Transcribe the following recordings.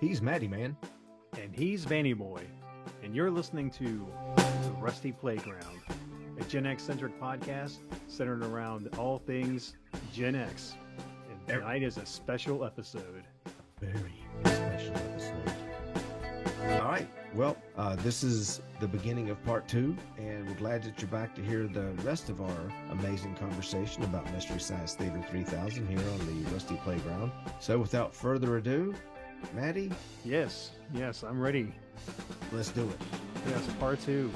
He's Matty Man. And he's Vanny Boy. And you're listening to The Rusty Playground, a Gen X-centric podcast centered around all things Gen X. And tonight is a special episode. Very special episode. All right. Well, this is the beginning of part 2, and we're glad that you're back to hear the rest of our amazing conversation about Mystery Science Theater 3000 here on the Rusty Playground. So without further ado, Matty? Yes, I'm ready. Let's do it. Yes, part 2.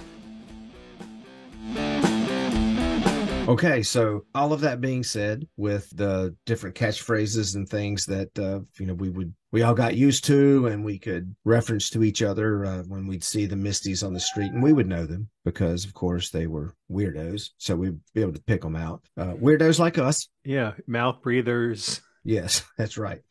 Okay, so all of that being said, with the different catchphrases and things that we all got used to, and we could reference to each other when we'd see the Misties on the street, and we would know them because, of course, they were weirdos, so we'd be able to pick them out. Weirdos like us. Yeah, mouth breathers. Yes, that's right.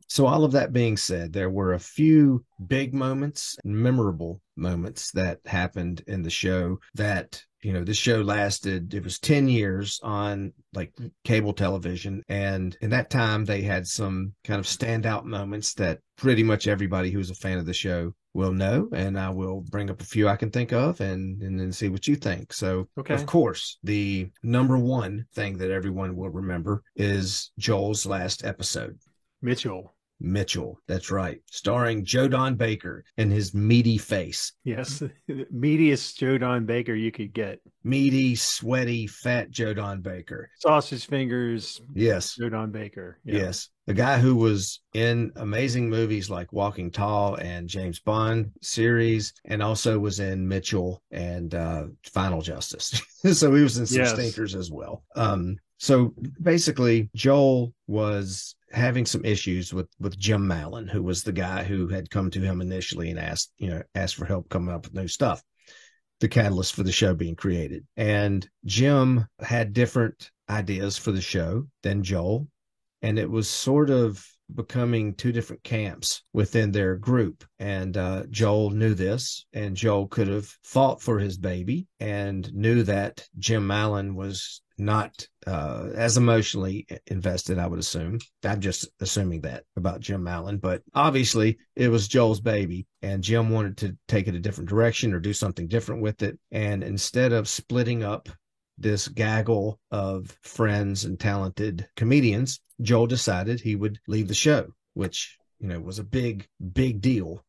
So all of that being said, there were a few big moments, memorable moments that happened in the show that, this show lasted, it was 10 years on like cable television. And in that time, they had some kind of standout moments that pretty much everybody who's a fan of the show will know. And I will bring up a few I can think of and then see what you think. So, okay. Of course, the number one thing that everyone will remember is Joel's last episode. Mitchell, that's right. Starring Joe Don Baker and his meaty face. Yes, meatiest Joe Don Baker you could get. Meaty, sweaty, fat Joe Don Baker. Sausage fingers. Yes. Joe Don Baker. Yeah. Yes. The guy who was in amazing movies like Walking Tall and James Bond series, and also was in Mitchell and Final Justice. So he was in some stinkers as well. So basically, Joel was having some issues with Jim Mallon, who was the guy who had come to him initially and asked for help coming up with new stuff, the catalyst for the show being created. And Jim had different ideas for the show than Joel, and it was sort of becoming two different camps within their group. And Joel knew this, and Joel could have fought for his baby and knew that Jim Mallon was not as emotionally invested, I would assume. I'm just assuming that about Jim Mallon, but obviously it was Joel's baby, and Jim wanted to take it a different direction or do something different with it. And instead of splitting up this gaggle of friends and talented comedians, Joel decided he would leave the show, which, was a big, big deal.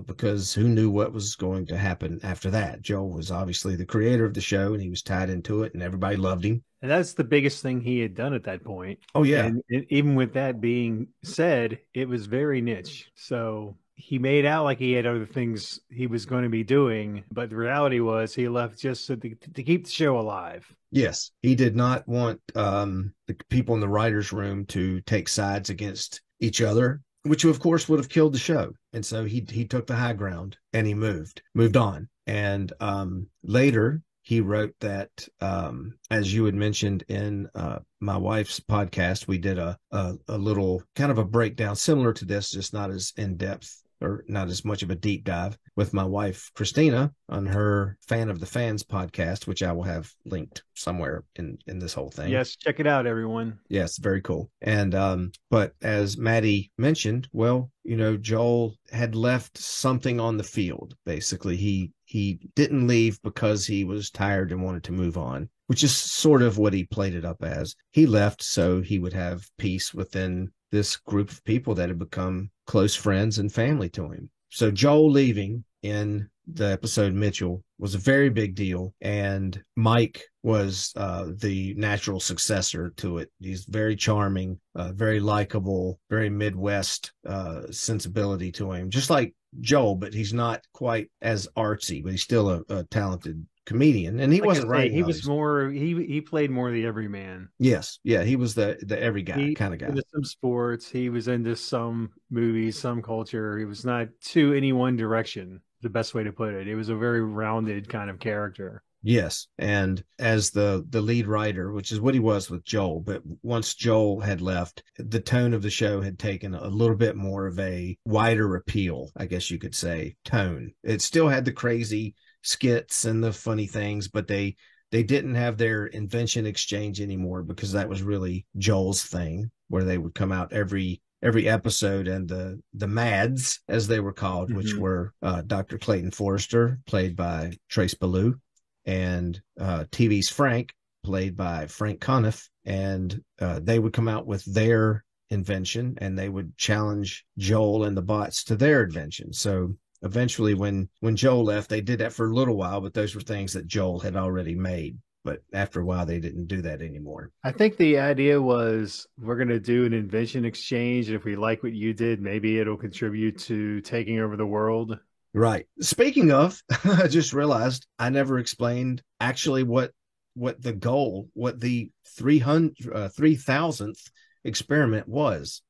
Because who knew what was going to happen after that? Joel was obviously the creator of the show, and he was tied into it, and everybody loved him. And that's the biggest thing he had done at that point. Oh, yeah. And even with that being said, it was very niche. So he made out like he had other things he was going to be doing, but the reality was he left just to keep the show alive. Yes, he did not want the people in the writer's room to take sides against each other, which of course would have killed the show. And so he took the high ground, and he moved on. And later he wrote that, as you had mentioned in my wife's podcast, we did a little kind of a breakdown similar to this, just not as in depth or not as much of a deep dive, with my wife, Christina, on her Fan of the Fans podcast, which I will have linked somewhere in this whole thing. Yes, check it out, everyone. Yes, very cool. And but as Matty mentioned, well, Joel had left something on the field. Basically, he didn't leave because he was tired and wanted to move on, which is sort of what he played it up as. He left so he would have peace within this group of people that had become close friends and family to him. So Joel leaving in the episode Mitchell was a very big deal, and Mike was the natural successor to it. He's very charming, very likable, very Midwest sensibility to him, just like Joel, but he's not quite as artsy, but he's still a talented comedian. And he wasn't right. He was more, he played more the everyman. Yes. Yeah. He was the every guy kind of guy. He was into some sports. He was into some movies, some culture. He was not to any one direction, the best way to put it. It was a very rounded kind of character. Yes. And as the lead writer, which is what he was with Joel, but once Joel had left, the tone of the show had taken a little bit more of a wider appeal, I guess you could say, tone. It still had the crazy skits and the funny things, but they didn't have their invention exchange anymore, because that was really Joel's thing, where they would come out every every episode, and the Mads, as they were called, which were Dr. Clayton Forrester, played by Trace Ballou, and TV's Frank, played by Frank Conniff, and they would come out with their invention, and they would challenge Joel and the bots to their invention. So eventually, when Joel left, they did that for a little while, but those were things that Joel had already made. But after a while, they didn't do that anymore. I think the idea was we're going to do an invention exchange. If we like what you did, maybe it'll contribute to taking over the world. Right. Speaking of, I just realized I never explained actually what the goal, what the 3000th experiment was.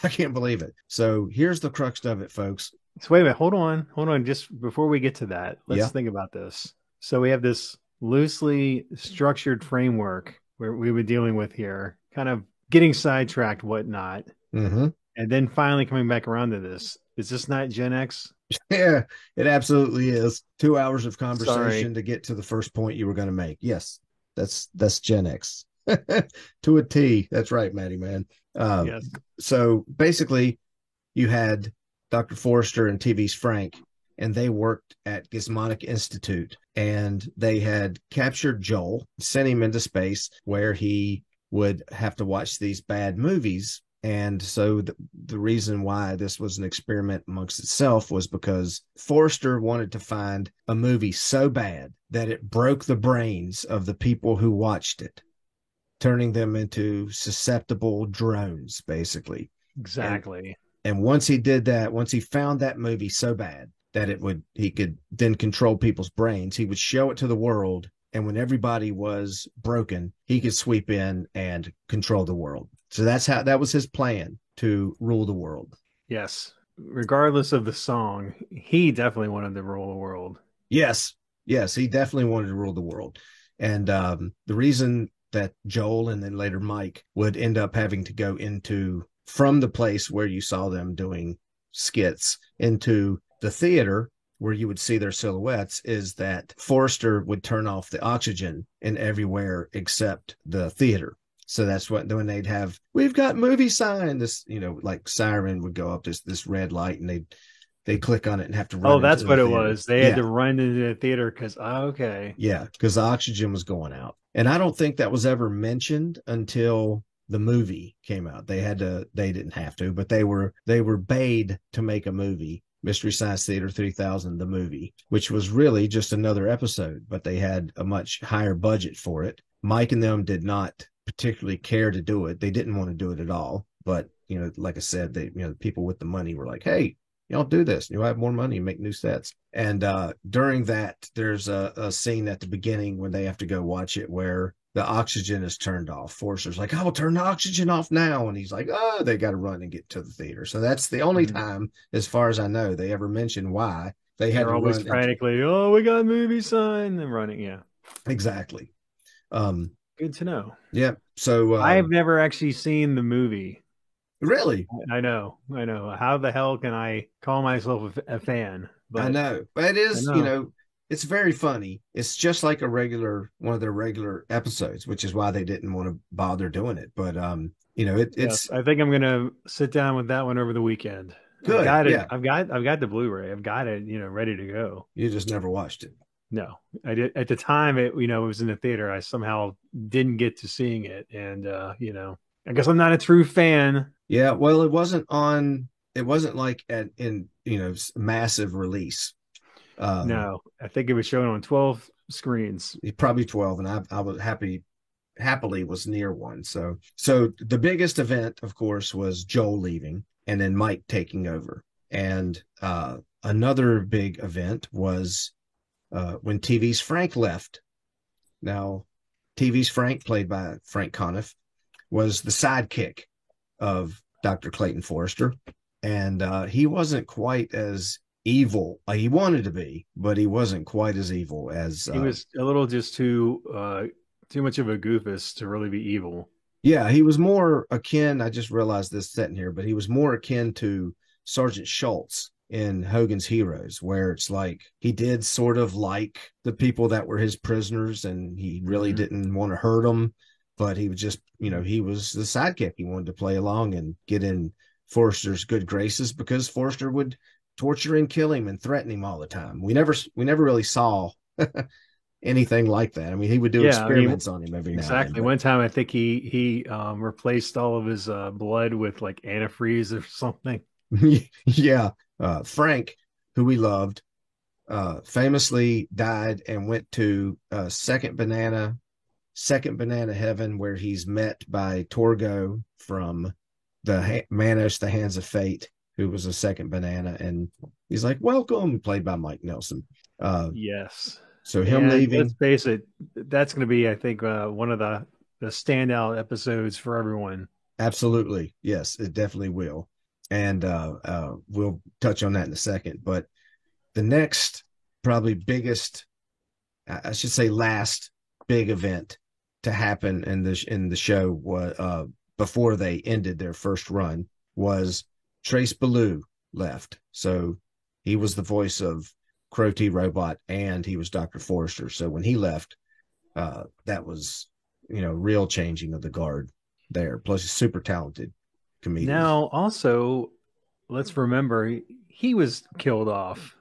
I can't believe it. So here's the crux of it, folks. So wait a minute, hold on. Just before we get to that, let's think about this. So we have this loosely structured framework where we were dealing with here, kind of getting sidetracked, whatnot, and then finally coming back around to this. Is this not Gen X? Yeah, it absolutely is. 2 hours of conversation to get to the first point you were going to make. Yes, that's Gen X to a T. That's right, Maddie, man. Yes. So basically, you had Dr. Forrester and TV's Frank, and they worked at Gizmonic Institute, and they had captured Joel, sent him into space where he would have to watch these bad movies. And so the reason why this was an experiment amongst itself was because Forrester wanted to find a movie so bad that it broke the brains of the people who watched it, turning them into susceptible drones, basically. Exactly. And once he did that, once he found that movie so bad that he could then control people's brains, he would show it to the world. And when everybody was broken, he could sweep in and control the world. So that was his plan, to rule the world. Yes. Regardless of the song, he definitely wanted to rule the world. Yes, he definitely wanted to rule the world. And the reason that Joel and then later Mike would end up having to go from the place where you saw them doing skits into the theater where you would see their silhouettes is that Forrester would turn off the oxygen in everywhere except the theater. So that's when they'd have, we've got movie sign, this, like siren would go up, this red light, and they'd click on it and have to run. Oh, that's what it was. They had to run into the theater because because the oxygen was going out. And I don't think that was ever mentioned until the movie came out. They didn't have to, but they were bade to make a movie, Mystery Science Theater 3000, the movie, which was really just another episode, but they had a much higher budget for it. Mike and them did not particularly care to do it. They didn't want to do it at all. But, like I said, the people with the money were like, hey, y'all do this. You'll have more money and make new sets. And during that, there's a scene at the beginning when they have to go watch it where the oxygen is turned off. Forrester's like, I will turn the oxygen off now. And he's like, oh, they got to run and get to the theater. So that's the only time, as far as I know, they ever mention why they had to always run frantically. We got a movie sign and running. Yeah, exactly. Good to know. Yeah. So I've never actually seen the movie. Really? I know. How the hell can I call myself a fan? But I know. But it is, it's very funny. It's just like one of their regular episodes, which is why they didn't want to bother doing it. But it's. I think I'm gonna sit down with that one over the weekend. Good. I've got it. Yeah. I've got the Blu-ray. I've got it. Ready to go. You just never watched it. No, I did. At the time, it was in the theater. I somehow didn't get to seeing it, and I guess I'm not a true fan. Yeah, well, it wasn't like in massive release. No, I think it was shown on 12 screens. Probably 12, and I was happily was near one. So the biggest event, of course, was Joel leaving and then Mike taking over. And another big event was when TV's Frank left. Now, TV's Frank, played by Frank Conniff, was the sidekick of Dr. Clayton Forrester. And he wasn't quite as evil. He wanted to be, but he wasn't quite as evil as... he was a little just too much of a goofus to really be evil. Yeah, he was more akin, I just realized this sitting here, but he was more akin to Sergeant Schultz in Hogan's Heroes, where it's like he did sort of like the people that were his prisoners, and he really didn't want to hurt them, but he was just, he was the sidekick. He wanted to play along and get in Forrester's good graces because Forrester would torture and kill him and threaten him all the time. We never really saw anything like that. I mean, he would do Yeah, I mean, experiments on him every now and then, exactly. but One time, I think he replaced all of his blood with like antifreeze or something. yeah, Frank, who we loved, famously died and went to second banana heaven, where he's met by Torgo from the Manos, the Hands of Fate, who was a second banana, and he's like, "Welcome," played by Mike Nelson. Yes, So him and let's leaving, face it, that's going to be, I think, one of the standout episodes for everyone. absolutely, yes, it definitely will, and we'll touch on that in a second. But the next, probably biggest, I should say, last big event to happen in the show was before they ended their first run was Trace Ballou left. So he was the voice of Crow T Robot, and he was Dr. Forrester. So when he left, that was real changing of the guard there. Plus, he's super talented comedian. Now, also, let's remember he was killed off.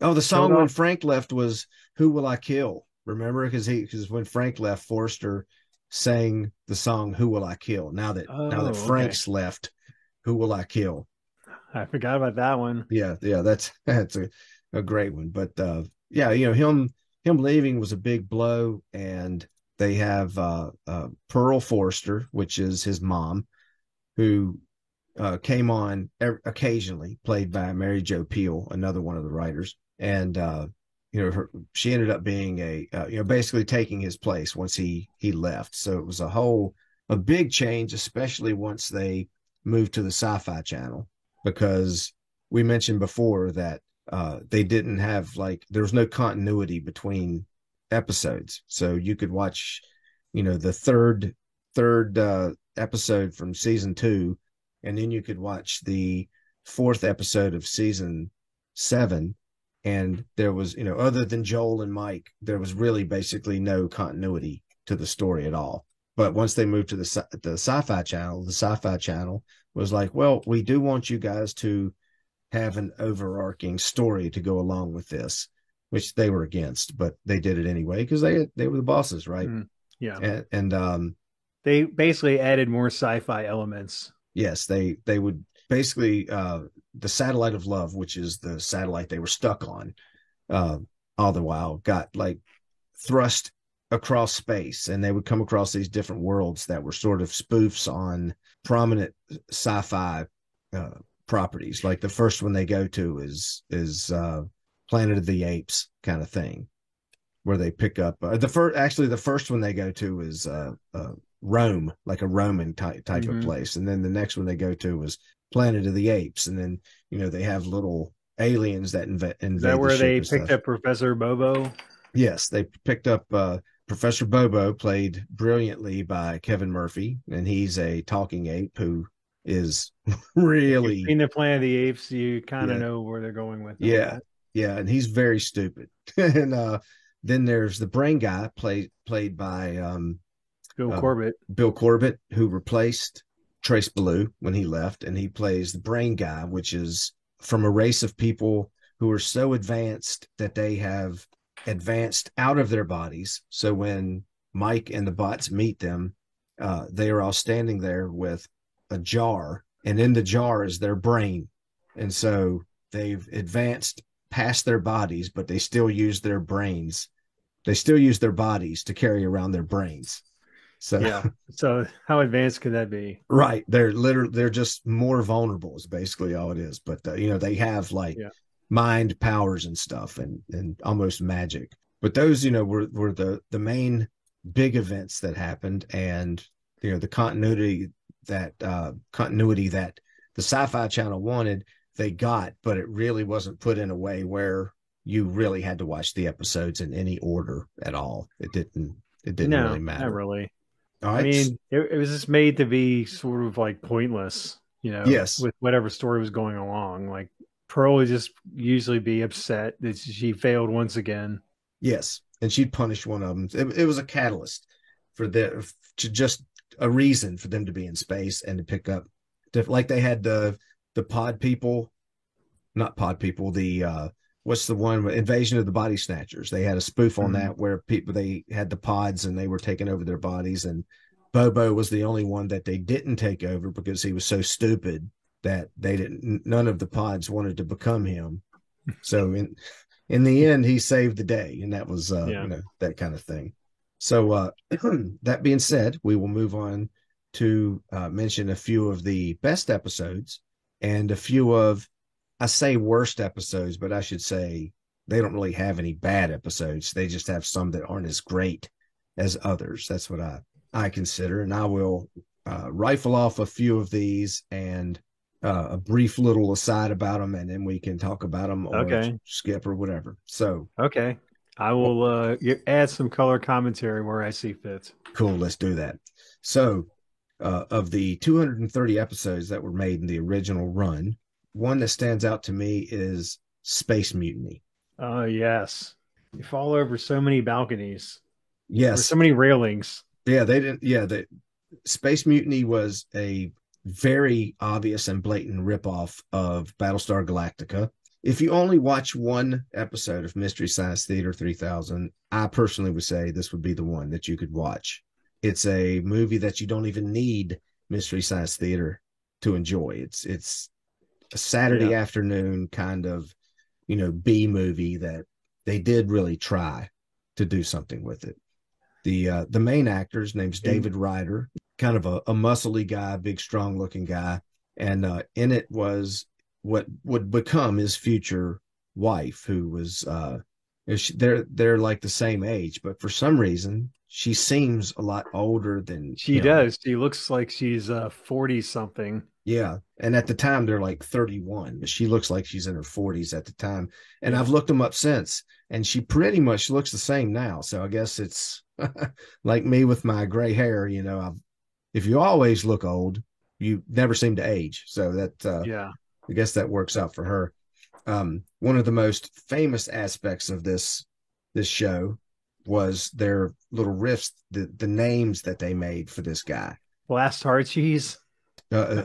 Oh, the Killed song when off. Frank left was "Who Will I Kill?" Remember, because when Frank left, Forrester sang the song "Who Will I Kill?" Now that Oh, okay. Frank's left, who will I kill? I forgot about that one. Yeah, that's a great one. But yeah, him leaving was a big blow, and they have Pearl Forrester, which is his mom, who came on occasionally, played by Mary Jo Pehl, another one of the writers, and she ended up being basically taking his place once he left. So it was a big change, especially once they moved to the Sci-Fi Channel, because we mentioned before that they didn't have, like, there was no continuity between episodes, so you could watch the third episode from season 2, and then you could watch the fourth episode of season 7, and there was, other than Joel and Mike, there was really basically no continuity to the story at all. But once they moved to the Sci-Fi Channel, the Sci-Fi Channel was like, well, we do want you guys to have an overarching story to go along with this, which they were against, but they did it anyway because they were the bosses, right? Yeah. And They basically added more sci-fi elements. yes, they would basically, the satellite of love, which is the satellite they were stuck on, all the while got like thrust across space, and they would come across these different worlds that were sort of spoofs on prominent sci-fi properties. Like the first one they go to is Planet of the Apes kind of thing, where they pick up the first one they go to is Rome, like a Roman type of place, and then the next one they go to was Planet of the Apes, and then they have little aliens that invade Is that the where ship they and picked stuff. up Professor Bobo? Yes, they picked up Professor Bobo, played brilliantly by Kevin Murphy, and he's a talking ape who is If you've really, seen the Planet of the Apes, you kind of yeah, know where they're going with all yeah, that. yeah, and he's very stupid. And then there's the brain guy, played by Bill uh, Corbett. Bill Corbett, who replaced Trace Ballou when he left, and he plays the brain guy, which is from a race of people who are so advanced that they have advanced out of their bodies. So when Mike and the bots meet them, they are all standing there with a jar, and in the jar is their brain. And so they've advanced past their bodies, but they still use their brains. They still use their bodies to carry around their brains. So Yeah. So how advanced could that be? right, they're just more vulnerable is basically all it is. But they have like Yeah. mind powers and stuff, and almost magic. But those were the main big events that happened, and the continuity that the Sci-Fi Channel wanted, they got, but it really wasn't put in a way where you really had to watch the episodes in any order at all. It didn't No, really not matter. really. All I right. mean, it was just made to be sort of like pointless, Yes. with whatever story was going along. Like Pearl would just usually be upset that she failed once again. Yes, and she'd punish one of them. It was a catalyst for to just a reason for them to be in space and to pick up, like they had the pod people, not pod people, the what's the one, Invasion of the Body Snatchers. They had a spoof on that where people, they had the pods and they were taking over their bodies, and Bobo was the only one that they didn't take over because he was so stupid that they didn't, none of the pods wanted to become him. So in the end, he saved the day, and that was that kind of thing. So that being said, we will move on to mention a few of the best episodes and a few of, I say worst episodes, but I should say they don't really have any bad episodes. They just have some that aren't as great as others. That's what I consider. And I will rifle off a few of these and a brief little aside about them, and then we can talk about them or skip or whatever. So, okay. I will add some color commentary where I see fit. Cool. Let's do that. So, of the 230 episodes that were made in the original run, one that stands out to me is Space Mutiny. Oh, yes. You fall over so many balconies. Yes. So many railings. Yeah, they didn't. Yeah, the Space Mutiny was a very obvious and blatant ripoff of Battlestar Galactica. If you only watch one episode of Mystery Science Theater 3000, I personally would say this would be the one that you could watch. It's a movie that you don't even need Mystery Science Theater to enjoy. It's a Saturday afternoon kind of, B movie that they did really try to do something with it. The main actor's name's David Ryder, kind of a muscly guy, big, strong looking guy. And in it was what would become his future wife, who was, they're like the same age, but for some reason, she seems a lot older than she does. She looks like she's 40 something. Yeah. And at the time, they're like 31, but she looks like she's in her 40s at the time. And I've looked them up since, and she pretty much looks the same now. So I guess it's like me with my gray hair. If you always look old, you never seem to age. So that, I guess that works out for her. One of the most famous aspects of this show was their little riffs, the names that they made for this guy. Blast Hard Cheese.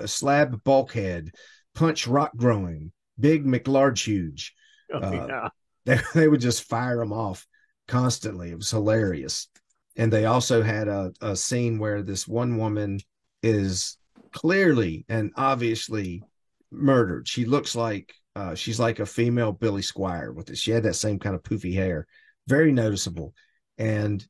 Slab Bulkhead, Punch Rock Growing, Big McLarge Huge. They would just fire them off constantly. It was hilarious. And they also had a scene where this one woman is clearly and obviously murdered. She looks like she's like a female Billy Squier with it. She had that same kind of poofy hair, very noticeable. And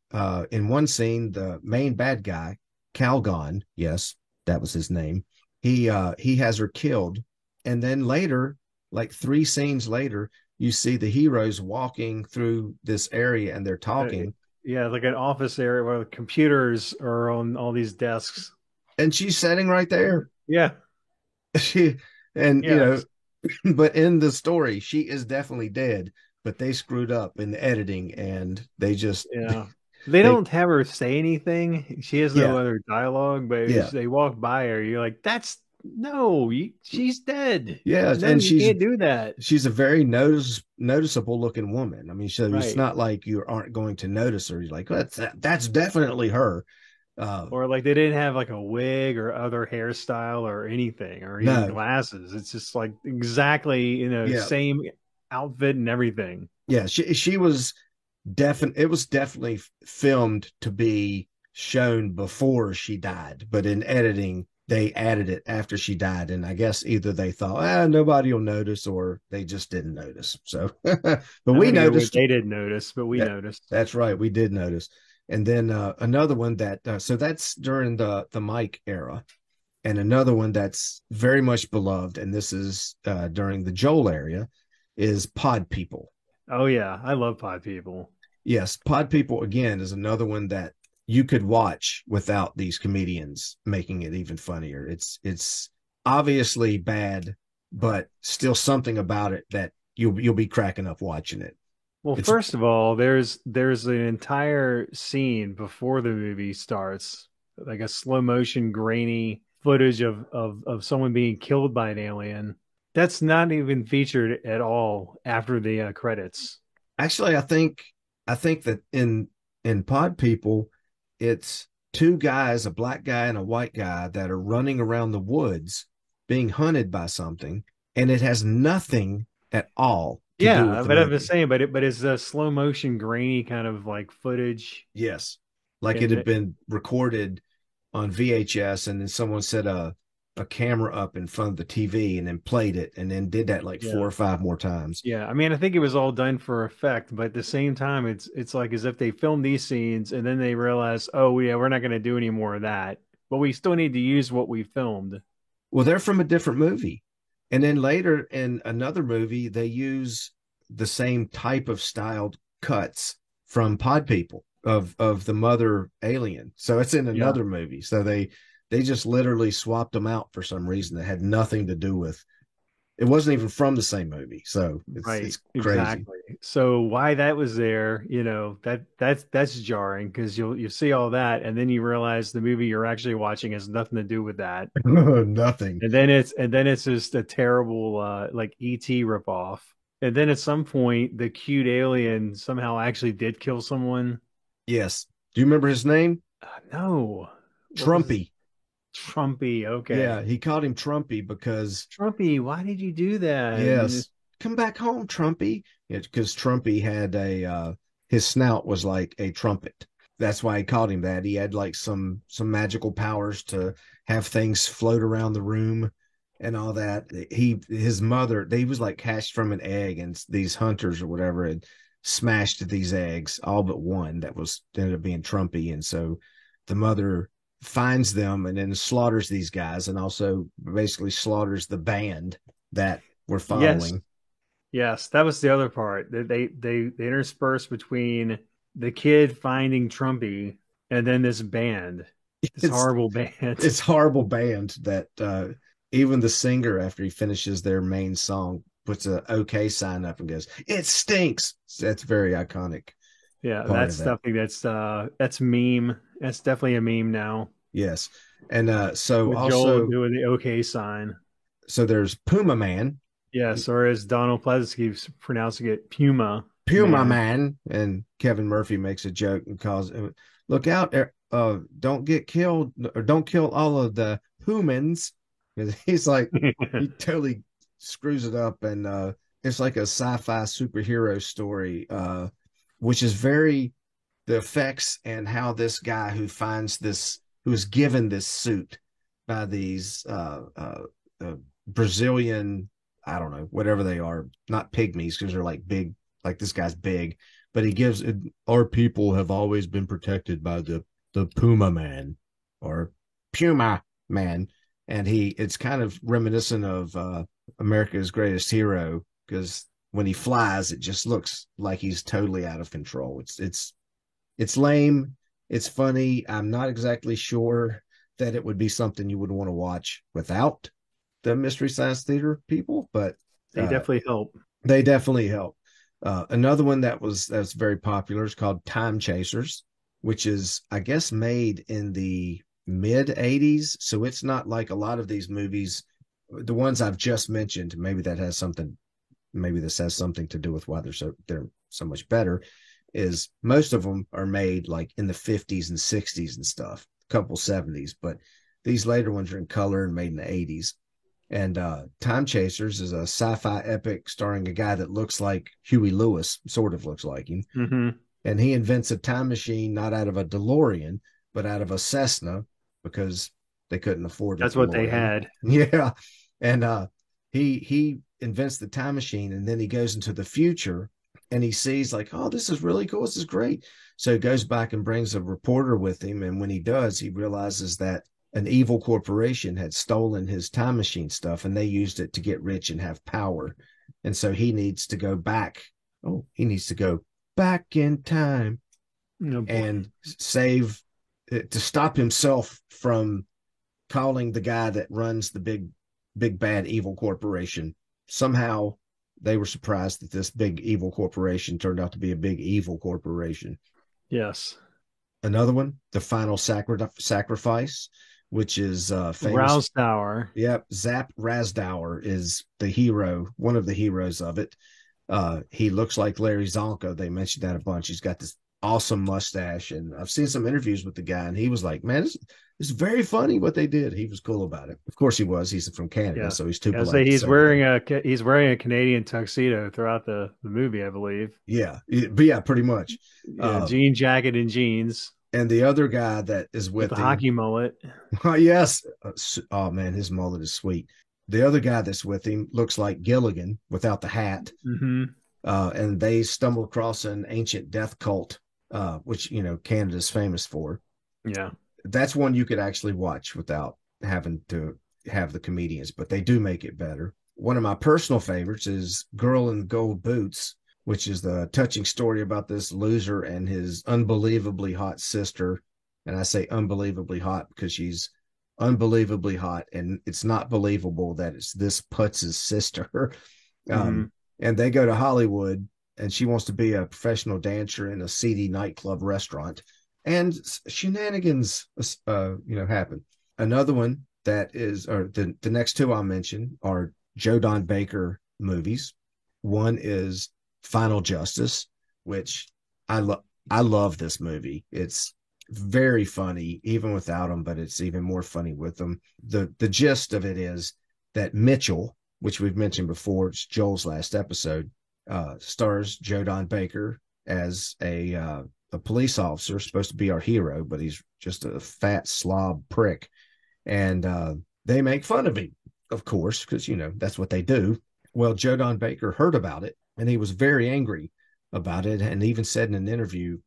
in one scene, the main bad guy, Calgon, yes, that was his name, he has her killed. And then later, like 3 scenes later, you see the heroes walking through this area and they're talking. Yeah, like an office area where the computers are on all these desks. And she's sitting right there. Yeah. But in the story, she is definitely dead, but they screwed up in the editing and they just They don't have her say anything. She has no other dialogue, but they walk by her, you're like, she's dead. Yeah, no, and she can't do that. She's a very noticeable looking woman. I mean, it's not like you aren't going to notice her. You're like, that's definitely her. Or like they didn't have like a wig or other hairstyle or anything, or even glasses. It's just like exactly, same outfit and everything. Yeah, she was it was definitely filmed to be shown before she died, but in editing they added it after she died, and I guess either they thought nobody will notice, or they just didn't notice. So but we noticed. They didn't notice, but we noticed. That's right, we did notice. And then another one that so that's during the Mike era, and another one that's very much beloved, and this is during the Joel era, is Pod People. Oh yeah, I love Pod People. Yes, Pod People, again, is another one that you could watch without these comedians making it even funnier. It's obviously bad, but still something about it that you'll be cracking up watching it. Well, first of all, there's an entire scene before the movie starts, like a slow motion, grainy footage of someone being killed by an alien. That's not even featured at all after the credits. Actually, I think that in Pod People, it's 2 guys, a black guy and a white guy, that are running around the woods, being hunted by something, and it has nothing at all to do with Yeah, the but I'm just movie. saying, but it's a slow motion, grainy kind of like footage, Yes, like it and had been recorded on VHS, and then someone set a camera up in front of the TV and then played it, and then did that like four yeah, or five more times. yeah. I mean, I think it was all done for effect, but at the same time, it's like as if they filmed these scenes and then they realize, oh yeah, we're not going to do any more of that, but we still need to use what we filmed. Well, they're from a different movie. And then later in another movie, they use the same type of styled cuts from Pod People of the mother alien. So it's in Yeah, another movie. So they just literally swapped them out for some reason that had nothing to do with it wasn't even from the same movie. So right, it's crazy. exactly. So why that was there, that's jarring because you see all that and then you realize the movie you're actually watching has nothing to do with that. Nothing. And then it's just a terrible like ET ripoff. And then at some point the cute alien somehow actually did kill someone. Yes. Do you remember his name? No. What was his Trumpy. Trumpy? Yeah, Okay. he called him Trumpy because Trumpy, why did you do that? yes, come back home, Trumpy. Because Trumpy had his snout was like a trumpet. That's why he called him that. He had like some magical powers to have things float around the room and all that. His mother, they was like hatched from an egg, and these hunters or whatever had smashed these eggs, all but one that was ended up being Trumpy. And so the mother finds them and then slaughters these guys and also basically slaughters the band that we're Yes. following. Yes, that was the other part. They intersperse between the kid finding Trumpy and then this band, this It's horrible band. it's horrible band that even the singer after he finishes their main song puts a okay sign up and goes, "It stinks." That's very iconic Yeah, part that's of that. something that's meme. That's definitely a meme now. Yes. And so With Joel also doing the okay sign. so there's Puma Man, Yes, or as Donald Pleasance keeps pronouncing it, Puma Puma Man. Man, and Kevin Murphy makes a joke and calls, "Look out, don't get killed or don't kill all of the humans." Because he's like, he totally screws it up, and it's like a sci-fi superhero story, which is very the effects and how this guy who finds this, who is given this suit by these Brazilian, I don't know, whatever they are, not pygmies because they're like big, like this guy's big, but he gives it, our people have always been protected by the Puma Man or Puma Man, and it's kind of reminiscent of America's Greatest Hero because when he flies, it just looks like he's totally out of control. It's lame. It's funny. I'm not exactly sure that it would be something you would want to watch without the Mystery Science Theater people, but They uh, definitely help. they definitely help. Another one that's very popular is called Time Chasers, which is I guess made in the mid '80s. So it's not like a lot of these movies, the ones I've just mentioned. Maybe that has something. Maybe this has something to do with why they're so much better. Is most of them are made like in the '50s and '60s and stuff, a couple '70s, but these later ones are in color and made in the '80s. And Time Chasers is a sci-fi epic starring a guy that looks like Huey Lewis, sort of looks like him. Hmm. And he invents a time machine not out of a DeLorean, but out of a Cessna because they couldn't afford a That's what they DeLorean. had. Yeah. And he invents the time machine and then he goes into the future and he sees like, oh, this is really cool. This is great. So he goes back and brings a reporter with him. And when he does, he realizes that an evil corporation had stolen his time machine stuff and they used it to get rich and have power. And so he needs to go back. Oh, he needs to go back in time Oh boy. and save to stop himself from calling the guy that runs the big bad evil corporation. Somehow they were surprised that this big evil corporation turned out to be a big evil corporation. Yes. Another one, the final sacrifice, which is famous. Rouse Tower. Yep, Zap Rasdauer is the hero, one of the heroes of it. He looks like Larry Zonka. They mentioned that a bunch. He's got this awesome mustache. And I've seen some interviews with the guy, and he was like, "Man, it's very funny what they did." He was cool about it. Of course, he was. He's from Canada, Yeah. so he's too I say polite to say anything. he's wearing a Canadian tuxedo throughout the movie, I believe. Yeah, but yeah, pretty much. Yeah, jean jacket and jeans And the other guy that is with the with him, hockey mullet. yes, oh man, his mullet is sweet. The other guy that's with him looks like Gilligan without the hat. Mm-hmm. And they stumble across an ancient death cult, which Canada's famous for. Yeah. That's one you could actually watch without having to have the comedians, but they do make it better. One of my personal favorites is Girl in Gold Boots, which is the touching story about this loser and his unbelievably hot sister. And I say unbelievably hot because she's unbelievably hot, and it's not believable that it's this Putz's sister. Mm-hmm. And they go to Hollywood, and she wants to be a professional dancer in a seedy nightclub restaurant, and shenanigans, happen. Another one that is, or the next two I'll mention are Joe Don Baker movies. One is Final Justice, which I love this movie. It's very funny even without them, but it's even more funny with them. The gist of it is that Mitchell, which we've mentioned before, it's Joel's last episode, stars Joe Don Baker as a police officer, supposed to be our hero, but he's just a fat slob prick. And they make fun of him, of course, because, that's what they do. Well, Joe Don Baker heard about it, and he was very angry about it, and even said in an interview,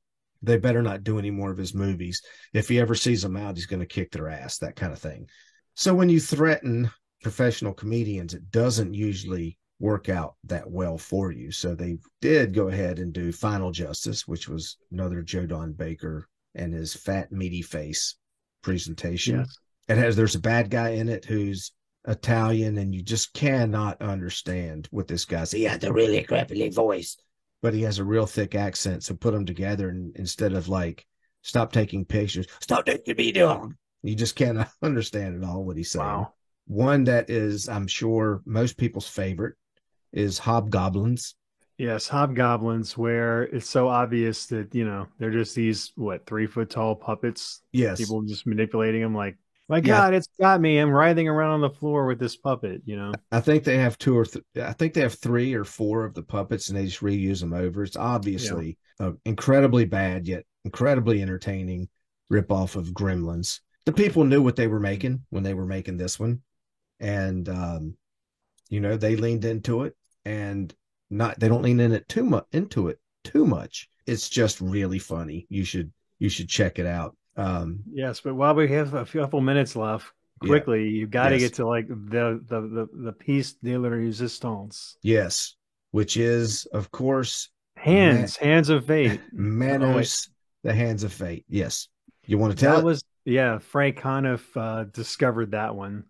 they better not do any more of his movies. If he ever sees them out, he's going to kick their ass, that kind of thing. So when you threaten professional comedians, it doesn't usually work out that well for you. So they did go ahead and do Final Justice, which was another Joe Don Baker and his fat, meaty face presentation. Yes. There's a bad guy in it who's Italian, and you just cannot understand what this guy's. He has a really crappy voice, but he has a real thick accent. So put them together, and instead of like, stop taking pictures, stop taking video, you just cannot understand at all what he's saying. Wow. One that is, I'm sure, most people's favorite is Hobgoblins. Yes, Hobgoblins, where it's so obvious that, they're just these, 3-foot tall puppets. Yes. People just manipulating them like, my God, it's got me. I'm writhing around on the floor with this puppet, I think they have I think they have 3 or 4 of the puppets, and they just reuse them over. It's obviously incredibly bad, yet incredibly entertaining ripoff of Gremlins. The people knew what they were making when they were making this one. And, they leaned into it, and they don't lean into it too much. It's just really funny. You should check it out. Yes, but while we have a couple minutes left, quickly, you got to get to like the piece de la resistance. Yes, which is, of course, Hands of Fate. Manos, the Hands of Fate. Yes. You want to tell it? Frank Conniff discovered that one.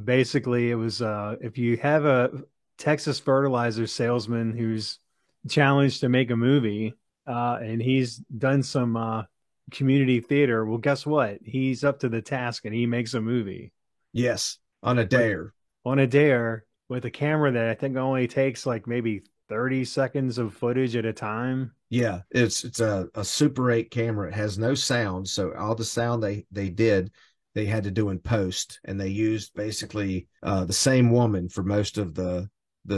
Basically, it was if you have a Texas fertilizer salesman who's challenged to make a movie, and he's done some community theater, well, guess what? He's up to the task, and he makes a movie. Yes, on a dare. On a dare with a camera that I think only takes like maybe 30 seconds of footage at a time. Yeah, it's a Super 8 camera. It has no sound, so all the sound they had to do in post, and they used basically the same woman for most of the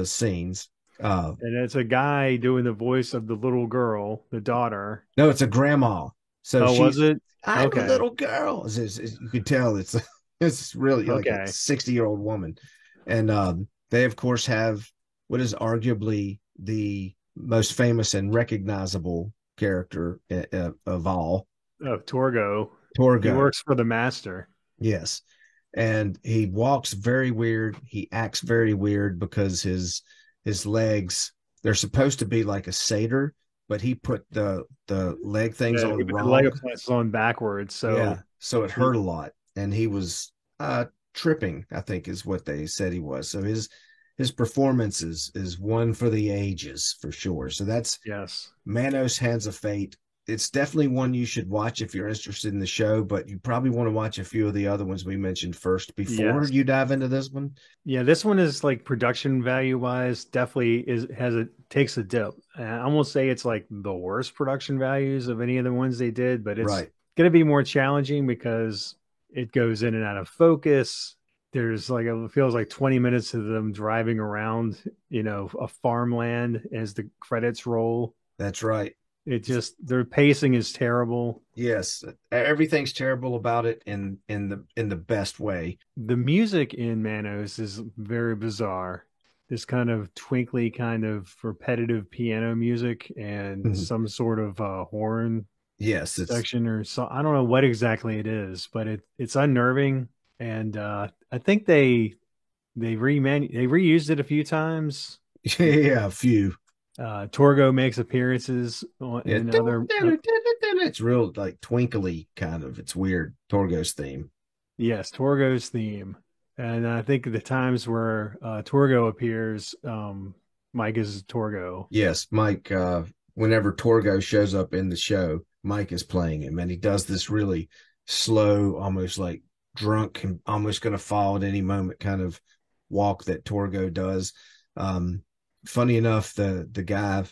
scenes. And it's a guy doing the voice of the little girl, the daughter. No, it's a grandma. So was it? I'm a little girl. You could tell it's really like a 60-year-old woman. And they, of course, have what is arguably the most famous and recognizable character of all. Oh, Torgo. He works for the master. Yes. And he walks very weird. He acts very weird because his legs, they're supposed to be like a satyr, but he put the leg things on wrong. The leg points on backwards. So it hurt a lot. And he was tripping, I think is what they said he was. So his performance is one for the ages, for sure. So that's Manos, Hands of Fate. it's definitely one you should watch if you're interested in the show, but you probably want to watch a few of the other ones we mentioned first before Yes. you dive into this one. Yeah, this one is like production value wise, definitely takes a dip. I won't say it's like the worst production values of any of the ones they did, but it's Right. going to be more challenging because it goes in and out of focus. There's like it feels like 20 minutes of them driving around, a farmland as the credits roll. That's right. It just their pacing is terrible. Yes, everything's terrible about it in the best way. The music in Manos is very bizarre. This kind of twinkly, kind of repetitive piano music and Mhm. some sort of horn Yes, it's section or so. I don't know what exactly it is, but it's unnerving. And I think they reused it a few times. yeah, a few. Torgo makes appearances Yeah, in other. it's real like twinkly kind of. It's weird. Torgo's theme. Yes, Torgo's theme. And I think the times where Torgo appears, Mike is Torgo. Yes, Mike. Whenever Torgo shows up in the show, Mike is playing him, and he does this really slow, almost like drunk and almost going to fall at any moment kind of walk that Torgo does. Um, Funny enough, the guy,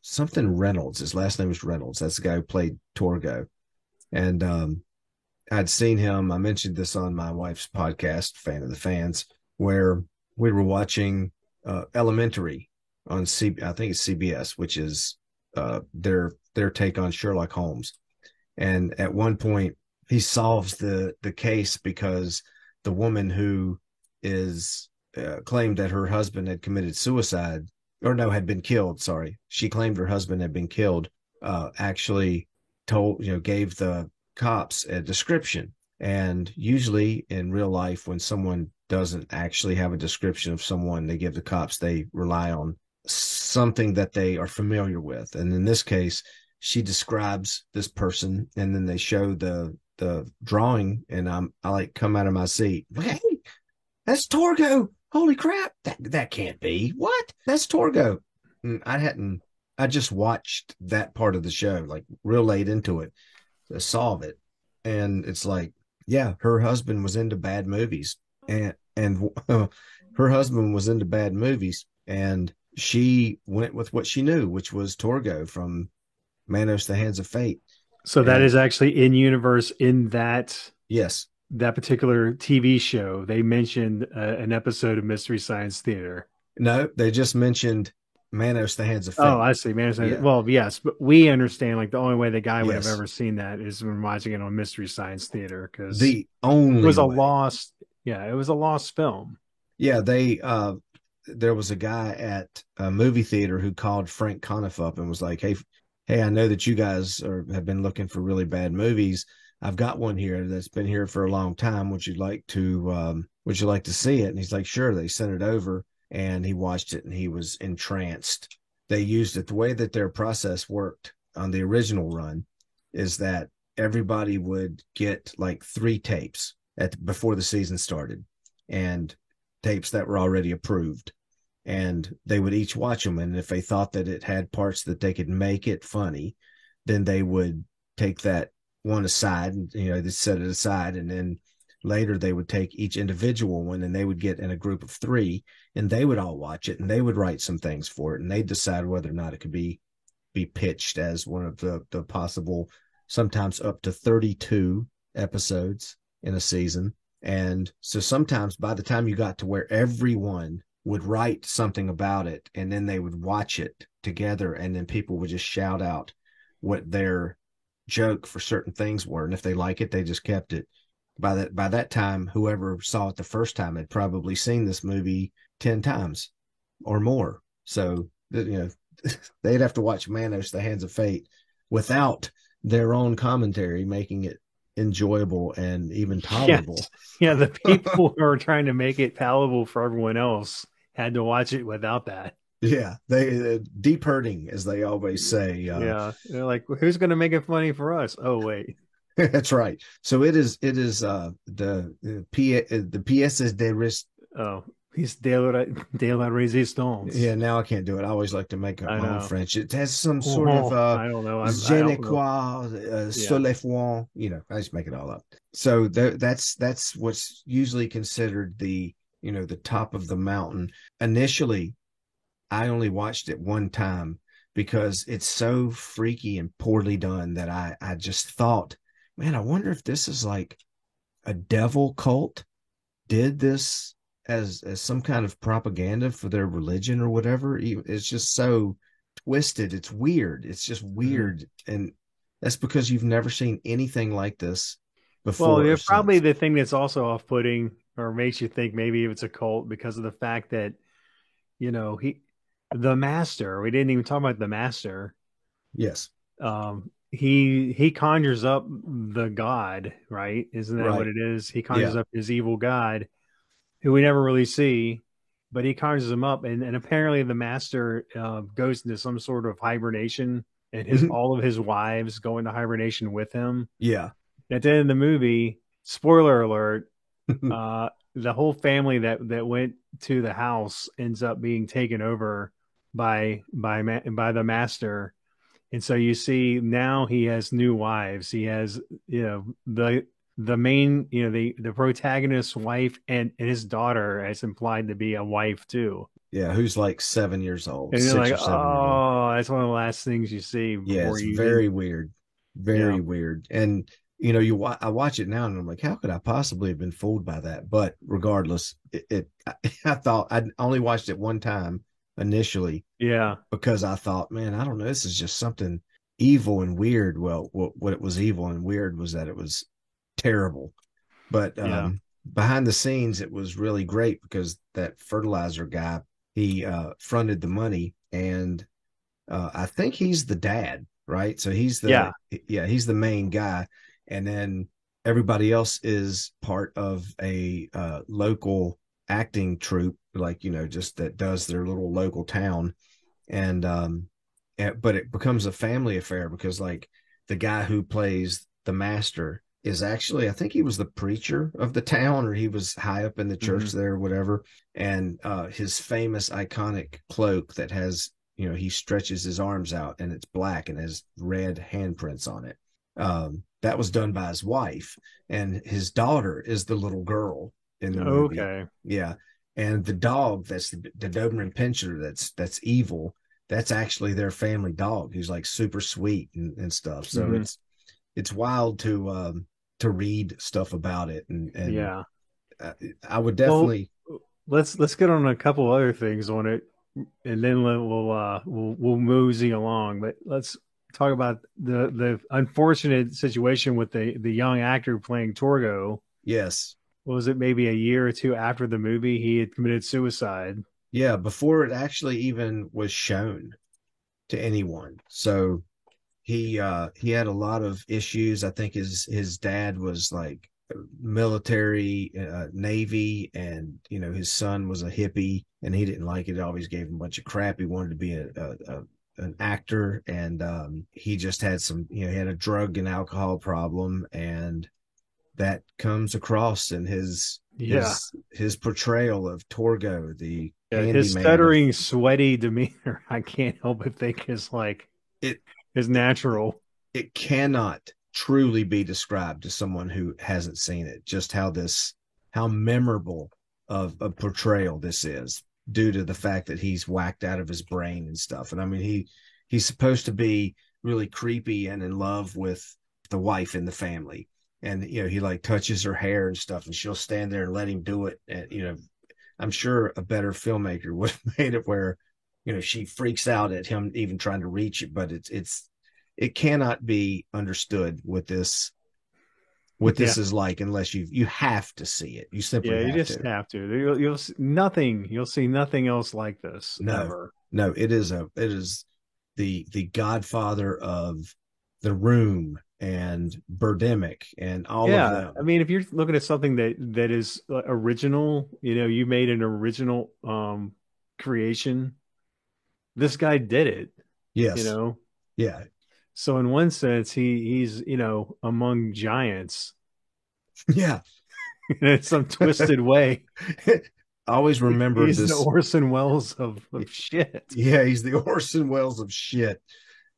something Reynolds, his last name is Reynolds. That's the guy who played Torgo, and I'd seen him. I mentioned this on my wife's podcast, Fan of the Fans, where we were watching Elementary on I think it's CBS, which is their take on Sherlock Holmes. And at one point, he solves the case because the woman who is claimed that her husband had committed suicide, or no, had been killed. Sorry, she claimed her husband had been killed. Actually, gave the cops a description. And usually in real life, when someone doesn't actually have a description of someone they give the cops, they rely on something that they are familiar with. And in this case, she describes this person, and then they show the drawing, and I like come out of my seat. Hey, that's Torgo. Holy crap. That can't be. What? That's Torgo. And I just watched that part of the show, like real late into it, to solve it. And it's like, yeah, her husband was into bad movies, and her husband was into bad movies, and she went with what she knew, which was Torgo from Manos: The Hands of Fate. So that And is actually in universe in yes, that particular TV show. They mentioned an episode of Mystery Science Theater. no, they just mentioned Manos: The Hands of Oh, Fate. I see. Man, Yeah. well, yes, but we understand like the only way the guy would have Yes. ever seen that is when watching it on Mystery Science Theater because it The only was a way. lost, yeah, it was a lost film. Yeah, there was a guy at a movie theater who called Frank Conniff up and was like, hey, I know that you guys have been looking for really bad movies. I've got one here that's been here for a long time. Would you like to see it? And he's like, sure. They sent it over, and he watched it, and he was entranced. They used it the way that their process worked on the original run is that everybody would get like 3 tapes before the season started, and tapes that were already approved, and they would each watch them, and if they thought that it had parts that they could make it funny, then they would take that one aside, and they set it aside, and then later they would take each individual one, and they would get in a group of 3, and they would all watch it, and they would write some things for it, and they'd decide whether or not it could be pitched as one of the possible, sometimes up to 32 episodes in a season. And so sometimes by the time you got to where everyone would write something about it, and then they would watch it together, and then people would just shout out what their joke for certain things were, and if they like it, they just kept it. By that time, whoever saw it the first time had probably seen this movie 10 times or more. So they'd have to watch Manos: The Hands of Fate without their own commentary, making it enjoyable and even tolerable. Yeah, the people who are trying to make it palatable for everyone else had to watch it without that. Yeah, they deep hurting, as they always say. Yeah, they're like, who's going to make it funny for us? Oh, wait. That's right. So it is the pièces de rest. Oh, He's de la Resistance. Yeah, now I can't do it. I always like to make up I my own know. French. It has some sort of Oh, I don't know. I je ne don't know. crois, Yeah. soleil, I just make it all up. So that's what's usually considered the top of the mountain. Initially, I only watched it one time because it's so freaky and poorly done that I just thought, man, I wonder if this is like a devil cult did this as some kind of propaganda for their religion or whatever. It's just so twisted. It's weird. It's just Mhm. weird, and that's because you've never seen anything like this Well, before or yeah, probably since. the thing that's also off-putting or makes you think maybe it's a cult because of the fact that, the master, we didn't even talk about the master. Yes, He conjures up the god, right? Isn't that what right. it is? He Yeah. conjures up his evil god, who we never really see, but he conjures him up, and apparently the master goes into some sort of hibernation, and his all of his wives go into hibernation with him. Yeah. At the end of the movie, spoiler alert, the whole family that went to the house ends up being taken over by the master, and so you see now he has new wives. He has, the main, the protagonist's wife and his daughter as implied to be a wife too. Yeah, who's like 7 years old, And you're six like, or 7 years old. oh, that's one of the last things you see Yeah, before it's you did. very weird, Yeah, very weird. And I watch it now, and I'm like, how could I possibly have been fooled by that? But regardless, I thought I'd only watched it one time initially yeah, because I thought, man, I don't know, this is just something evil and weird. Well, what it was evil and weird was that it was terrible. But yeah. behind the scenes, it was really great because that fertilizer guy, he fronted the money, and I think he's the dad, right? So Yeah. he's the main guy, and then everybody else is part of a local acting troupe, like just that does their little local town, and but it becomes a family affair because like the guy who plays the master is actually, I think he was the preacher of the town, or he was high up in the church Hmm. there or whatever, and his famous iconic cloak that has, he stretches his arms out and it's black and has red handprints on it. That was done by his wife, and his daughter is the little girl in the movie. Okay. Yeah, and the dog, that's the Doberman Pinscher, that's evil, that's actually their family dog, who's like super sweet and stuff. So Hmm. it's wild to read stuff about it, and Yeah. uh, I would Well, definitely. let's get on a couple other things on it, and then we'll mosey along. But let's talk about the unfortunate situation with the young actor playing Torgo. Yes. What was it, maybe a year or two after the movie, he had committed suicide? Yeah, before it actually even was shown to anyone. So he had a lot of issues. I think his dad was like military, Navy, and his son was a hippie, and he didn't like it. It always gave him a bunch of crap. He wanted to be an actor, and he just had he had a drug and alcohol problem, and that comes across in Yeah. his portrayal of Torgo, the Yeah, his handyman of stuttering, sweaty demeanor, I can't help but think is like it. is natural. It cannot truly be described to someone who hasn't seen it, just how memorable of a portrayal this is, due to the fact that he's whacked out of his brain and stuff. And I mean, he's supposed to be really creepy and in love with the wife in the family, and he like touches her hair and stuff, and she'll stand there and let him do it. And I'm sure a better filmmaker would have made it where she freaks out at him even trying to reach it, but it cannot be understood what Yeah. this is like unless you have to see it. You simply Yeah, you have just to. have to. You'll see nothing else like this No, ever. no, it is the godfather of The Room and Birdemic and all of Yeah, I them. mean, if you're looking at something that is original, you made an original creation. This guy did it, you Yes. know. Yeah. So in one sense, he's among giants Yeah. in some twisted way. always remember He's the this. Orson Welles of shit. Yeah, he's the Orson Welles of shit,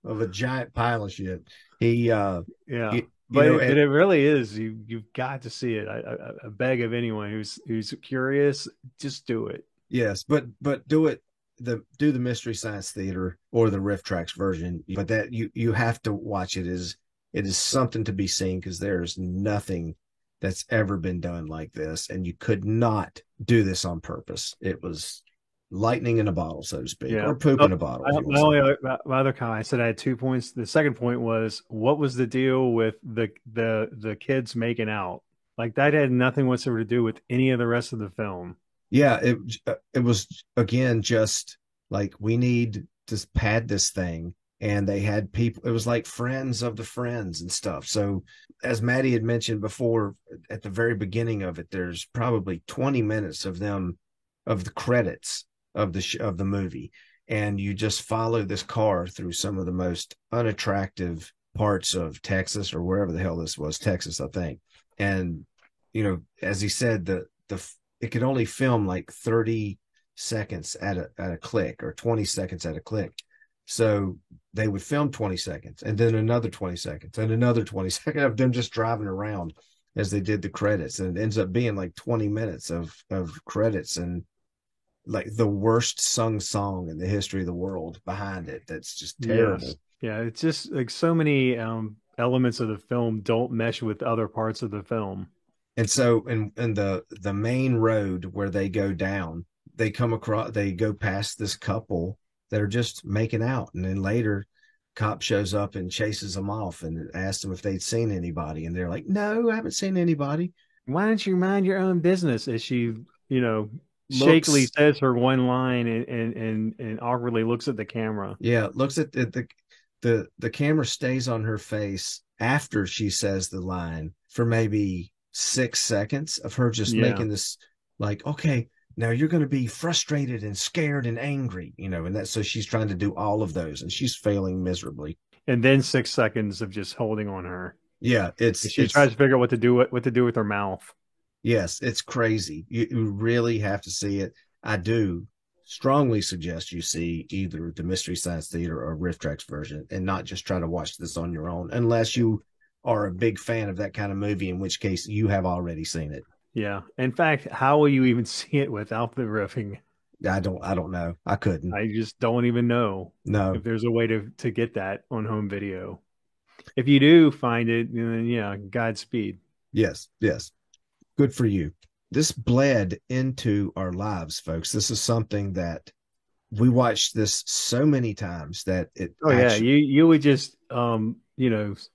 of a giant pile of shit. He, Yeah. you, you But know, it, but and it really is. You've got to see it. I beg of anyone who's curious, just do it. yes, but do the Mystery Science Theater or the Riff Tracks version. But that you have to watch it. It is something to be seen because there's nothing that's ever been done like this, and you could not do this on purpose. It was lightning in a bottle, so to speak, Yeah. or poop Oh, in a bottle, if you want my to say. only other, my other comment, I said I had 2 points. The second point was, what was the deal with the kids making out? Like that had nothing whatsoever to do with any of the rest of the film. Yeah, it was again just like we need to pad this thing, and they had people. It was like friends of the friends and stuff. So as Maddie had mentioned before, at the very beginning of it, there's probably 20 minutes of them of the credits of of the movie, and you just follow this car through some of the most unattractive parts of Texas or wherever the hell this was, Texas, I think. And as he said, the it could only film like 30 seconds at a click, or 20 seconds at a click. So they would film 20 seconds and then another 20 seconds and another 20 seconds of them just driving around as they did the credits. And it ends up being like 20 minutes of credits, and like the worst sung song in the history of the world behind it. That's just terrible. Yes. Yeah, it's just like so many elements of the film don't mesh with other parts of the film. And so in the main road where they go down, they go past this couple that are just making out. And then later cop shows up and chases them off and asks them if they'd seen anybody. And they're like, no, I haven't seen anybody. Why don't you mind your own business? As she, you know, shakily Looks, says her one line and awkwardly looks at the camera. yeah, looks at the camera stays on her face after she says the line for maybe 6 seconds of her just Yeah. making this, like, okay, now you're going to be frustrated and scared and angry, and that, so she's trying to do all of those and she's failing miserably. And then 6 seconds of just holding on her. Yeah, She tries to figure out what to do with her mouth. yes, it's crazy. You really have to see it. I do strongly suggest you see either the Mystery Science Theater or Riff Tracks version, and not just try to watch this on your own, unless you are a big fan of that kind of movie, in which case you have already seen it. Yeah. In fact, how will you even see it without the riffing? I don't know. I couldn't. I just don't even know No. if there's a way to get that on home video. If you do find it, then yeah, Godspeed. Yes. Yes. Good for you. This bled into our lives, folks. This is something that we watched this so many times that it Oh yeah, actually, you would just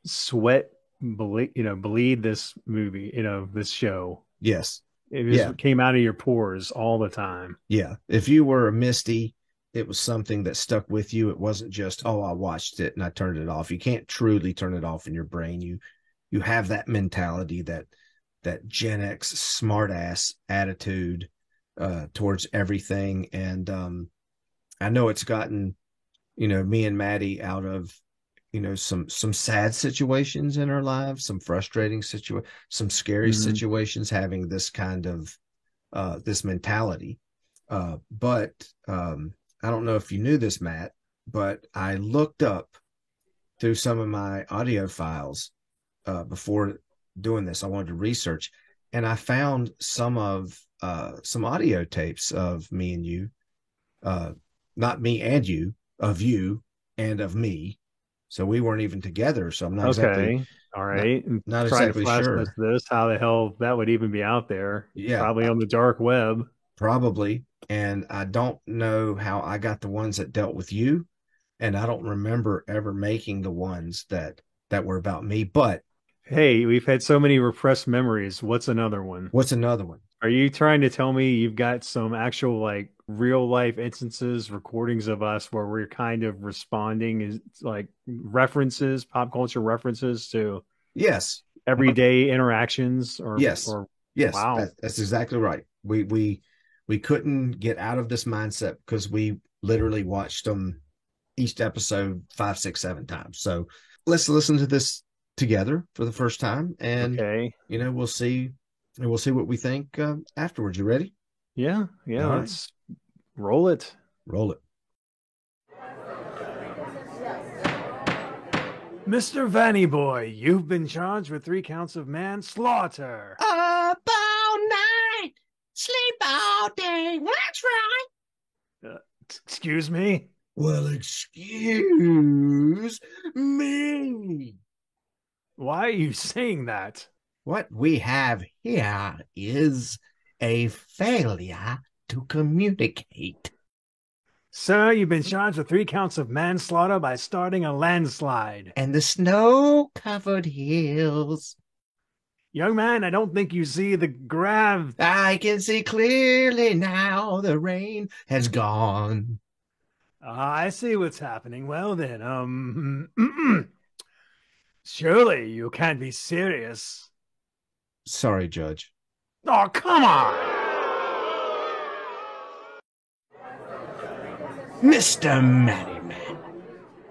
sweat bleed this movie, this show. yes. It Yeah. just came out of your pores all the time. Yeah. If you were a Misty, it was something that stuck with you. It wasn't just, oh, I watched it and I turned it off. You can't truly turn it off in your brain. You have that mentality, that Gen X smart ass attitude towards everything. And I know it's gotten, me and Maddie out of, some sad situations in our lives, some frustrating some scary Mhm. situations, having this kind of this mentality. But I don't know if you knew this, Matt, but I looked up through some of my audio files before doing this. I wanted to research, and I found some audio tapes of me and you, uh, not me and you, of you and of me. So we weren't even together. So I'm Okay. All not, right. And not trying to exactly flash sure. test this, how the hell that would even be out there? Yeah, Probably on the dark web. probably. And I don't know how I got the ones that dealt with you, and I don't remember ever making the ones that were about me. But Hey, we've had so many repressed memories. What's another one? what's another one? Are you trying to tell me you've got some actual like real life instances, recordings of us where we're kind of responding is like references, pop culture references to Yes. everyday interactions Yes. or Yes. wow. That's exactly right. We couldn't get out of this mindset because we literally watched them each episode 5, 6, 7 times. So let's listen to this together for the first time, and Okay. we'll see what we think afterwards. You ready? Yeah, All right. let's roll it. Roll it. Mr. Vanny Boy, you've been charged with 3 counts of manslaughter. Up all night, sleep all day. Well, that's right. Excuse me? Well, excuse me. Why are you saying that? What we have here is a failure to communicate. Sir, you've been charged with 3 counts of manslaughter by starting a landslide. And the snow-covered hills. Young man, I don't think you see the I can see clearly now the rain has gone. I see what's happening. Well then, surely you can't be serious. Sorry, Judge. Oh, come on! Mr. Mattyman,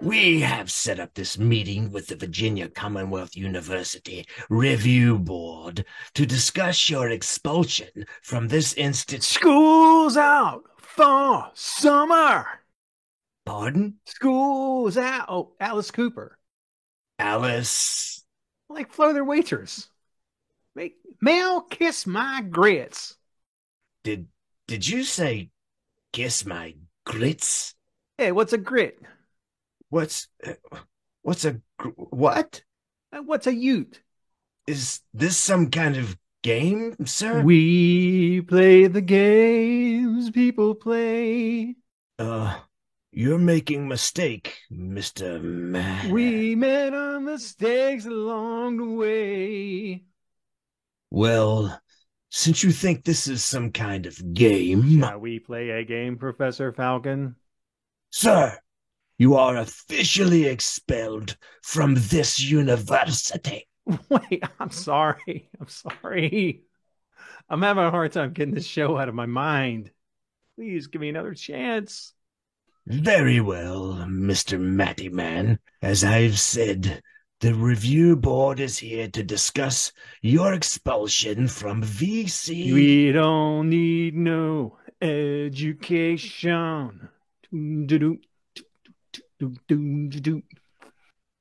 we have set up this meeting with the Virginia Commonwealth University Review Board to discuss your expulsion from this institute. School's out for summer. Pardon? School's out. Oh, Alice Cooper. Alice. Like Flo Waitress. Mel, kiss my grits. Did you say kiss my grits? Hey, what's a grit? What's a what? What's a ute? Is this some kind of game, sir? We play the games people play. You're making mistake, Mr. Man. We made our mistakes along the way. Well, since you think this is some kind of game... Shall we play a game, Professor Falcon? Sir, you are officially expelled from this university. Wait, I'm sorry. I'm having a hard time getting this show out of my mind. Please give me another chance. Very well, Mr. Mattyman. As I've said, the review board is here to discuss your expulsion from VC. We don't need no education.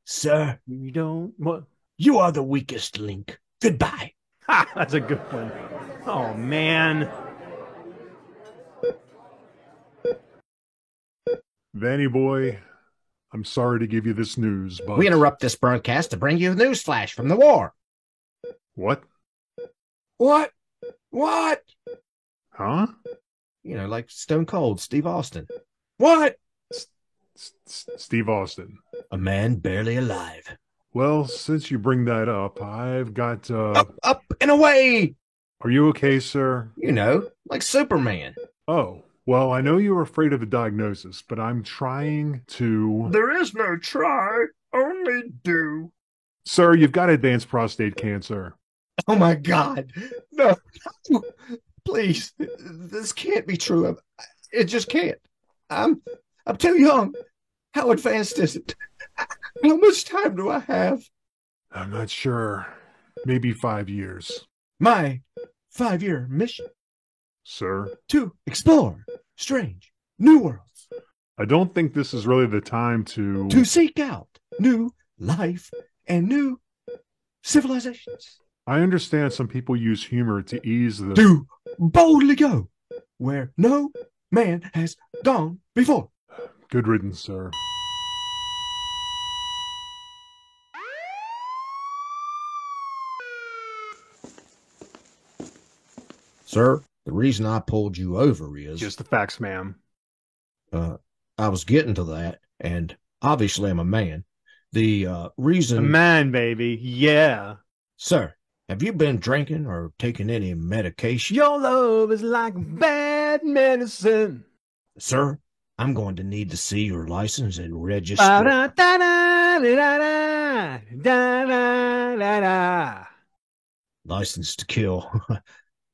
Sir, we don't. What? You are the weakest link. Goodbye. Ha! That's a good one. Oh, man. Vanny Boy, I'm sorry to give you this news, but... We interrupt this broadcast to bring you a news flash from the war. What? What? What? Huh? You know, like Stone Cold, Steve Austin. What? Steve Austin. A man barely alive. Well, since you bring that up, I've got, Up and away! Are you okay, sir? You know, like Superman. Oh, well, I know you're afraid of the diagnosis, but I'm trying to... There is no try, only do. Sir, you've got advanced prostate cancer. Oh my God. No. Please. This can't be true. It just can't. I'm too young. How advanced is it? How much time do I have? I'm not sure. Maybe 5 years. My 5-year mission. Sir? To explore strange new worlds. I don't think this is really the time to... To seek out new life and new civilizations. I understand some people use humor to ease the... To boldly go where no man has gone before. Good riddance, sir. Sir, the reason I pulled you over is... Just the facts, ma'am. I was getting to that, and obviously I'm a man. The reason... A man, baby. Yeah. Sir, have you been drinking or taking any medication? Your love is like bad medicine. Sir, I'm going to need to see your license and register. License to kill.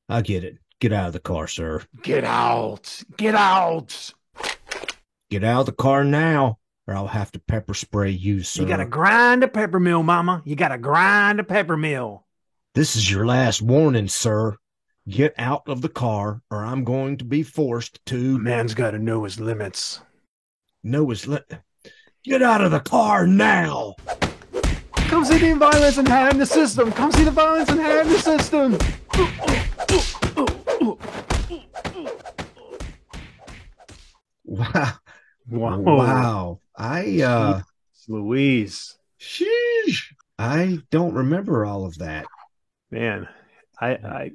I get it. Get out of the car, sir. Get out. Get out. Get out of the car now, or I'll have to pepper spray you, sir. You gotta grind a pepper mill, mama. You gotta grind a pepper mill. This is your last warning, sir. Get out of the car, or I'm going to be forced A to man's got to know his limits. know his Get out of the car now. Come see the violence inherent in the system. Come see the violence inherent in the system. Wow. Wow. Wow. Louise. Sheesh. I don't remember all of that. Man, I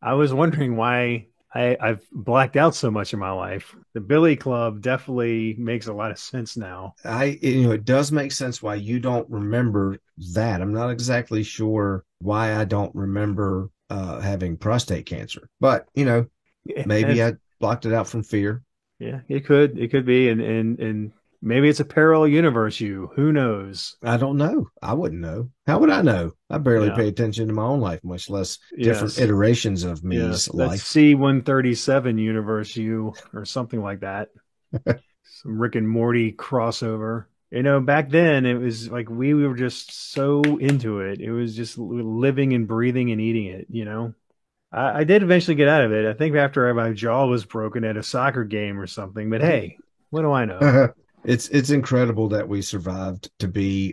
was wondering why I've blacked out so much in my life. The Billy Club definitely makes a lot of sense now. It does make sense why you don't remember that. I'm not exactly sure why I don't remember having prostate cancer, but maybe I blocked it out from fear. Yeah, it could be, and maybe it's a parallel universe. Who knows? I don't know. I wouldn't know. How would I know? I barely pay attention to my own life, much less different iterations of me's life. That's C-137 universe or something like that. Some Rick and Morty crossover. Back then it was like we were just so into it. It was just living and breathing and eating it. I did eventually get out of it. I think after my jaw was broken at a soccer game or something. But hey, what do I know? It's incredible that we survived to be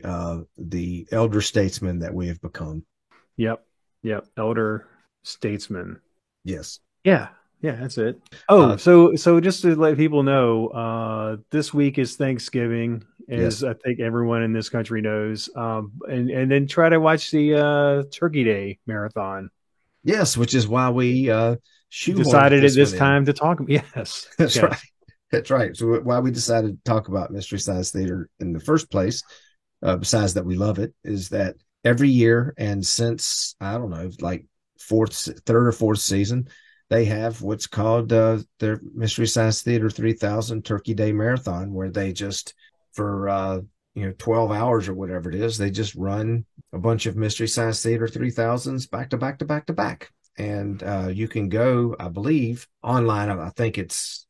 the elder statesmen that we have become. Yep. Elder statesman. Yes. Yeah, that's it. Oh, so just to let people know, this week is Thanksgiving, as I think everyone in this country knows. And then try to watch the Turkey Day marathon. Yes, which is why we decided at this time to talk. Yes, that's right. That's right. So why we decided to talk about Mystery Science Theater in the first place, besides that we love it, is that every year and since, I don't know, like third or fourth season, they have what's called their Mystery Science Theater 3000 Turkey Day Marathon, where they just, for 12 hours or whatever it is, they just run a bunch of Mystery Science Theater 3000s back to back to back to back. And you can go, I believe, online. I think it's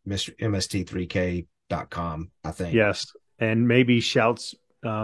MST3K.com, I think. Yes. And maybe Shout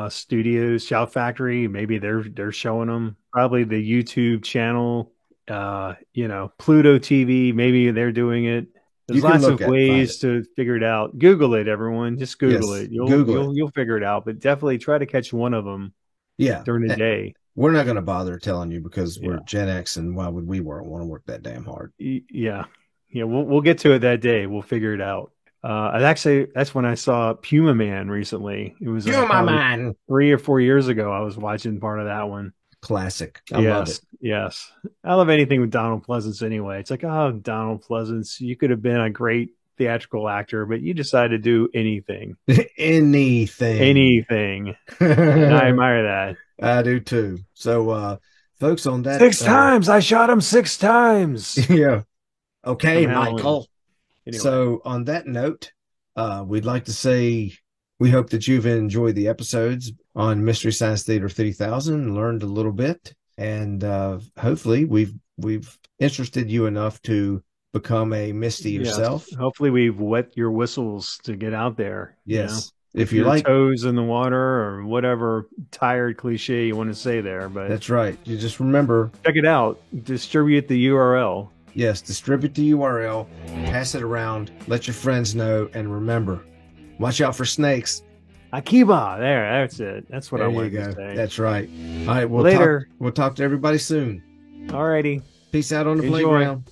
Studios, Shout Factory, maybe they're showing them. Probably the YouTube channel, Pluto TV, maybe they're doing it. There's lots of ways to figure it out. Google it, everyone. Just Google it. You'll figure it out. But definitely try to catch one of them. Yeah, during the day. We're not going to bother telling you because we're Gen X, and why would we want to work that damn hard? Yeah. We'll get to it that day. We'll figure it out. That's when I saw Puma Man recently. It was Puma Man 3 or 4 years ago. I was watching part of that one. Classic. I love it. Yes. I love anything with Donald Pleasance anyway. It's like, oh, Donald Pleasance, you could have been a great theatrical actor, but you decided to do anything. Anything. And I admire that. I do too. So, folks, on that 6 times I shot him 6 times. Yeah. Okay, Michael. Anyway. So, on that note, we'd like to say we hope that you've enjoyed the episodes on Mystery Science Theater 3000, learned a little bit, and hopefully we've interested you enough to become a Misty yourself. Yes. Hopefully we've wet your whistles to get out there. Yes. If you like toes in the water or whatever tired cliche you want to say there, but that's right. You just remember, check it out. Distribute the URL. Yes, distribute the URL, pass it around, let your friends know, and remember, watch out for snakes. Akiba, that's it. That's what I wanted to say. That's right. All right, we'll talk to everybody soon. All righty. Peace out on the playground.